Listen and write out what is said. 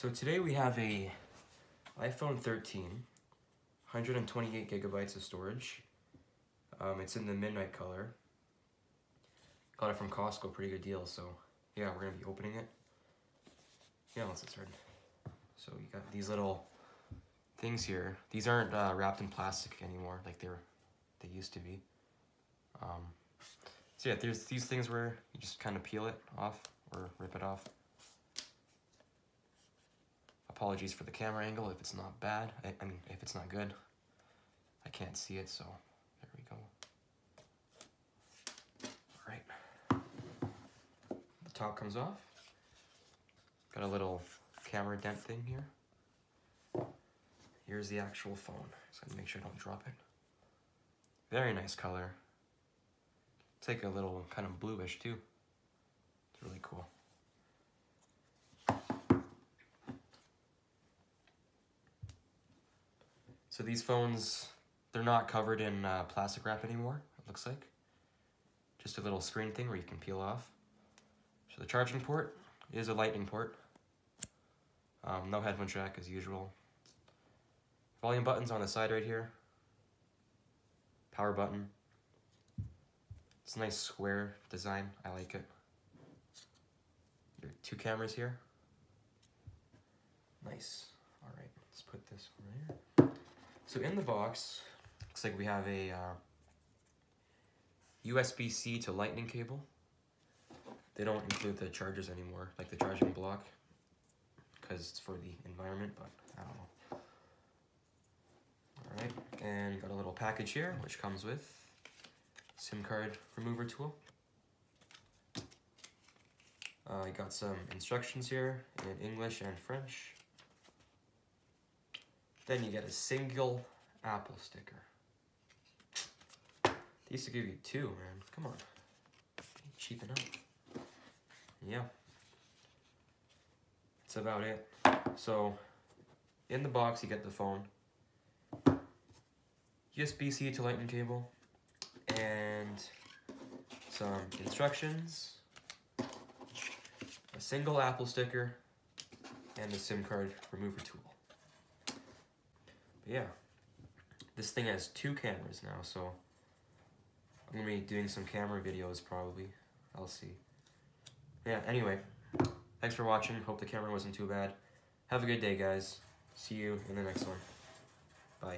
So today we have a iPhone 13, 128 gigabytes of storage. It's in the midnight color. Got it from Costco, pretty good deal. So yeah, we're gonna be opening it. Yeah, let's get started. So you got these little things here. These aren't wrapped in plastic anymore, like they used to be. So yeah, there's these things where you just kind of peel it off or rip it off. Apologies for the camera angle if it's not bad. I mean, if it's not good. I can't see it, so there we go. Alright. The top comes off. Got a little camera dent thing here. Here's the actual phone. So I have to make sure I don't drop it. Very nice color. It's like a little kind of bluish too. It's really cool. So these phones, they're not covered in plastic wrap anymore, it looks like. Just a little screen thing where you can peel off. So the charging port is a lightning port. No headphone jack as usual. Volume button's on the side right here. Power button. It's a nice square design, I like it. Your two cameras here. Nice. Alright, let's put this over here. So in the box, looks like we have a USB-C to lightning cable. They don't include the chargers anymore, like the charging block, because it's for the environment, but I don't know. Alright, and you got a little package here, which comes with SIM card remover tool. You got some instructions here in English and French. Then you get a single Apple sticker. They used to give you two, man. Come on. Cheapen up. Yeah. That's about it. So, in the box you get the phone, USB-C to lightning cable, and some instructions, a single Apple sticker, and a SIM card remover tool. But yeah, this thing has two cameras now, so I'm gonna be doing some camera videos probably. I'll see. Yeah, anyway, thanks for watching. Hope the camera wasn't too bad. Have a good day, guys. See you in the next one. Bye.